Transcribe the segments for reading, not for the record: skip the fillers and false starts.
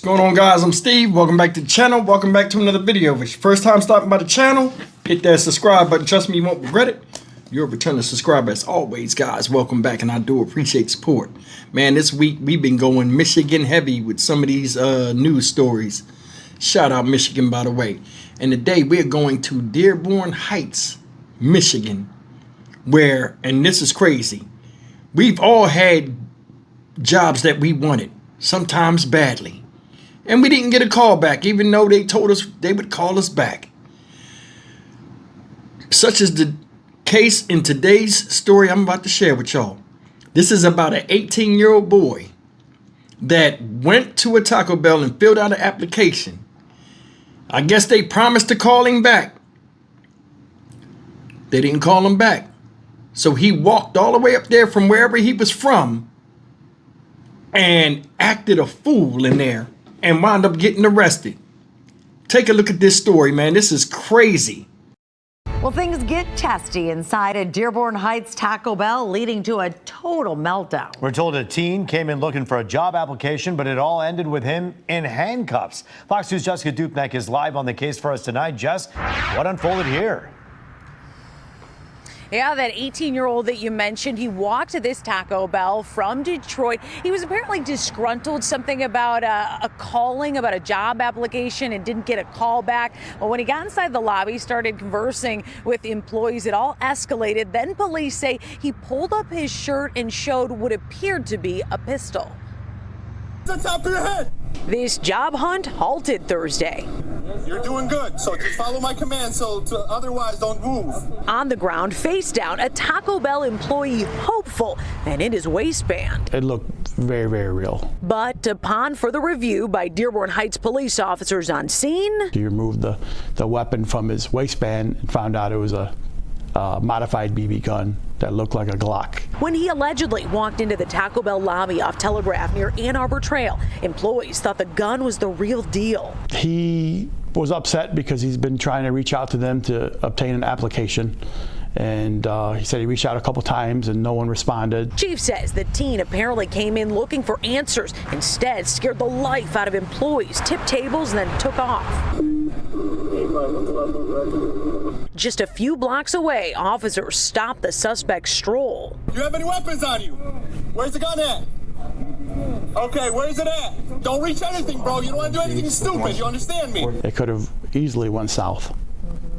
What's going on, guys? I'm Steve. Welcome back to the channel. Welcome back to another video. If it's your first time stopping by the channel, hit that subscribe button. Trust me, you won't regret it. You're a returning subscriber as always, guys. Welcome back, and I do appreciate support. Man, this week we've been going Michigan heavy with some of these news stories. Shout out Michigan, by the way. And today we're going to Dearborn Heights, Michigan, where, and this is crazy, we've all had jobs that we wanted, sometimes badly. And we didn't get a call back, even though they told us they would call us back. Such is the case in today's story I'm about to share with y'all. This is about an 18-year-old boy that went to a Taco Bell and filled out an application. I guess they promised to call him back. They didn't call him back. So he walked all the way up there from wherever he was from and acted a fool in there and wound up getting arrested. Take a look at this story, man. This is crazy. Well, things get testy inside a Dearborn Heights Taco Bell, leading to a total meltdown. We're told a teen came in looking for a job application, but it all ended with him in handcuffs. Fox News' Jessica Dupnack is live on the case for us tonight. Jess, what unfolded here? Yeah, that 18-year-old that you mentioned, he walked to this Taco Bell from Detroit. He was apparently disgruntled, something about a calling about a job application and didn't get a call back. Well, when he got inside the lobby, started conversing with employees, it all escalated. Then police say he pulled up his shirt and showed what appeared to be a pistol. The top of your head. This job hunt halted Thursday. You're doing good, so just follow my command, otherwise don't move. On the ground, face down, a Taco Bell employee hopeful and in his waistband. It looked very, very real. But upon further review by Dearborn Heights police officers on scene, He removed the weapon from his waistband and found out it was a modified BB gun that looked like a Glock. when he allegedly walked into the Taco Bell lobby off Telegraph near Ann Arbor Trail, employees thought the gun was the real deal. He was upset because he's been trying to reach out to them to obtain an application. And he said he reached out a couple times and no one responded. Chief says the teen apparently came in looking for answers, instead scared the life out of employees, tipped tables, and then took off. Just a few blocks away, officers stopped the suspect's stroll. You have any weapons on you? Where's the gun at? Okay, where's it at? Don't reach anything, bro. You don't want to do anything stupid. You understand me? It could have easily went south.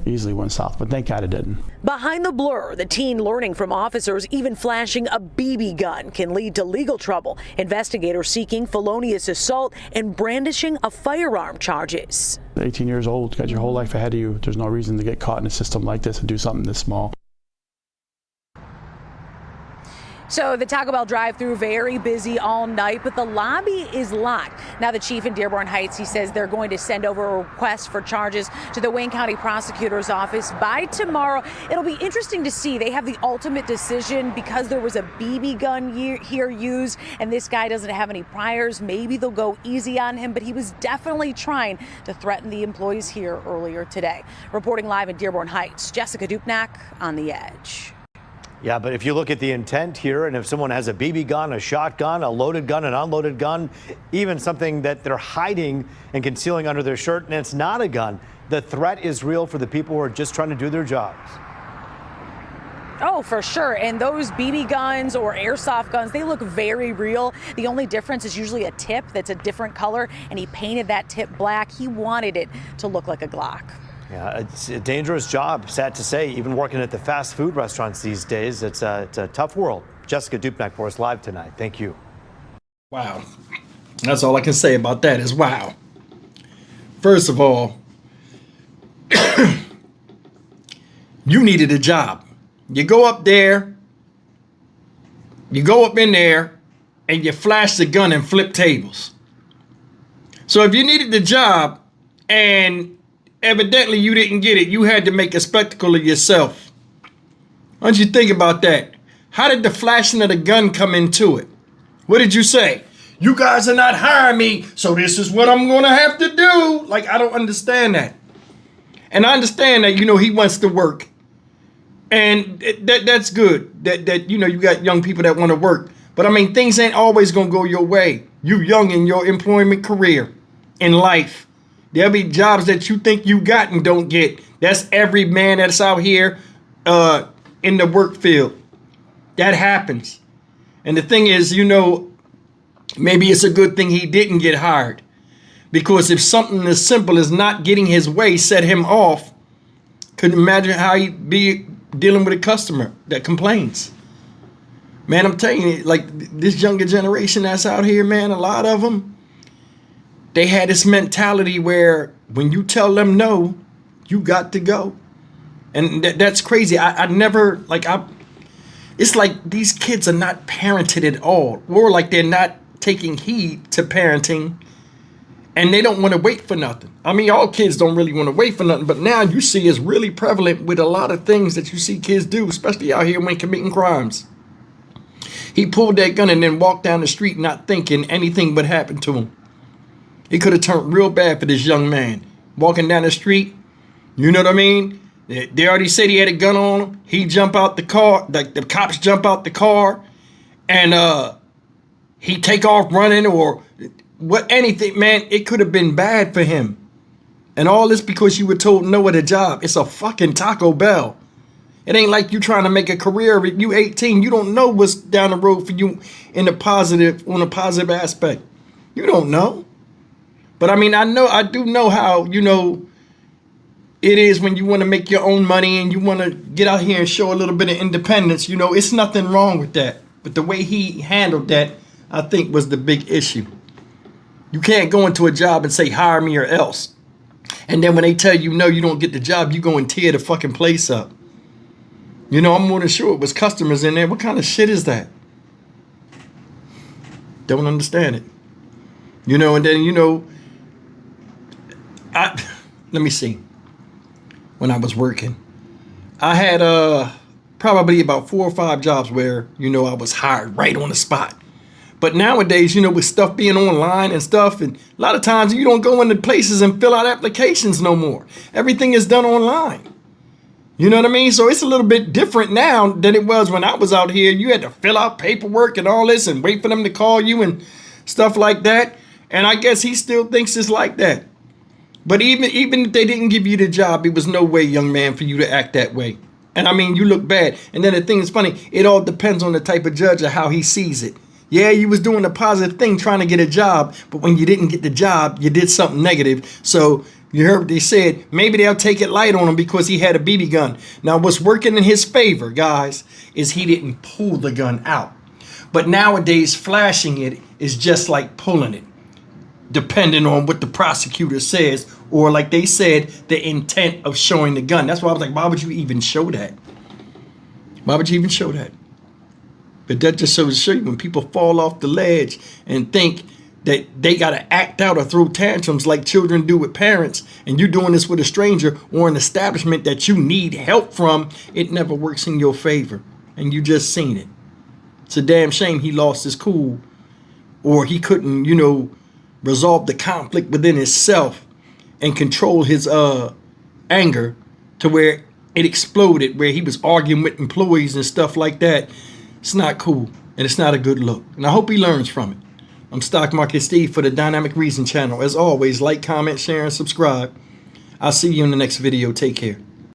But thank God it didn't. Behind the blur, the teen learning from officers even flashing a BB gun can lead to legal trouble. Investigators seeking felonious assault and brandishing of firearm charges. 18 years old, got your whole life ahead of you. There's no reason to get caught in a system like this and do something this small. So the Taco Bell drive-thru very busy all night, but the lobby is locked. Now the chief in Dearborn Heights, he says they're going to send over a request for charges to the Wayne County Prosecutor's Office by tomorrow. It'll be interesting to see. They have the ultimate decision because there was a BB gun here used and this guy doesn't have any priors. Maybe they'll go easy on him, but he was definitely trying to threaten the employees here earlier today. Reporting live in Dearborn Heights, Jessica Dupnack on The Edge. Yeah, but if you look at the intent here, and if someone has a BB gun, a shotgun, a loaded gun, an unloaded gun, even something that they're hiding and concealing under their shirt, and it's not a gun, the threat is real for the people who are just trying to do their jobs. Oh, for sure. And those BB guns or airsoft guns, they look very real. The only difference is usually a tip that's a different color, and he painted that tip black. He wanted it to look like a Glock. Yeah, it's a dangerous job, sad to say, even working at the fast food restaurants these days. It's a tough world. Jessica Dupnack for us live tonight. Thank you. Wow. That's all I can say about that is wow. First of all, you needed a job. You go up there, you go up in there, and you flash the gun and flip tables. So if you needed the job and evidently you didn't get it, you had to make a spectacle of yourself. Why don't you think about that? How did the flashing of the gun come into it? What did you say? You guys are not hiring me, so this is what I'm going to have to do. Like, I don't understand that. And I understand that, he wants to work. And that's good. That you got young people that want to work. But I mean, things ain't always going to go your way. You young in your employment career. in life. There'll be jobs that you think you got and don't get. That's every man that's out here in the work field. That happens. And the thing is, you know, maybe it's a good thing he didn't get hired. Because if something as simple as not getting his way set him off, couldn't imagine how he'd be dealing with a customer that complains. Man, I'm telling you, like this younger generation that's out here, man, a lot of them, they had this mentality where when you tell them no, you got to go. And that's crazy. I never, like, it's like these kids are not parented at all. Or like they're not taking heed to parenting. And they don't want to wait for nothing. I mean, all kids don't really want to wait for nothing. But now you see it's really prevalent with a lot of things that you see kids do, especially out here when committing crimes. He pulled that gun and then walked down the street not thinking anything would happen to him. It could have turned real bad for this young man. Walking down the street, you know what I mean? They already said he had a gun on him. He jump out the car, like the cops jump out the car, and he take off running or what, anything, man. It could have been bad for him. And all this because you were told no at a job. It's a fucking Taco Bell. It ain't like you trying to make a career of it. You 18, you don't know what's down the road for you in the positive, on a positive aspect. You don't know. But I mean, I do know how, you know, it is when you want to make your own money and you want to get out here and show a little bit of independence. You know, it's nothing wrong with that. But the way he handled that, I think, was the big issue. You can't go into a job and say, hire me or else. And then when they tell you no, you don't get the job, you go and tear the fucking place up. You know, I'm more than sure it was customers in there. What kind of shit is that? Don't understand it. You know, and then, you know, let me see. When I was working, I had probably about 4 or 5 jobs where, you know, I was hired right on the spot. But nowadays, you know, with stuff being online and stuff, and a lot of times you don't go into places and fill out applications no more. Everything is done online. You know what I mean? So it's a little bit different now than it was when I was out here. You had to fill out paperwork and all this and wait for them to call you and stuff like that. And I guess he still thinks it's like that. But even if they didn't give you the job, it was no way, young man, for you to act that way. And I mean, you look bad. And then the thing is funny, it all depends on the type of judge or how he sees it. Yeah, you was doing a positive thing trying to get a job, but when you didn't get the job, you did something negative. So you heard what they said, maybe they'll take it light on him because he had a BB gun. Now, what's working in his favor, guys, is he didn't pull the gun out. But nowadays, flashing it is just like pulling it, depending on what the prosecutor says, or like they said, the intent of showing the gun. That's why I was like, why would you even show that? Why would you even show that? But that just shows to show you when people fall off the ledge and think that they got to act out or throw tantrums like children do with parents, and you're doing this with a stranger or an establishment that you need help from, it never works in your favor. And you just seen it. It's a damn shame he lost his cool, or he couldn't, you know, resolve the conflict within himself and control his anger to where it exploded, where he was arguing with employees and stuff like that. It's not cool, and it's not a good look. And I hope he learns from it. I'm Stock Market Steve for the Dynamic Reason channel. As always, like, comment, share, and subscribe. I'll see you in the next video. Take care.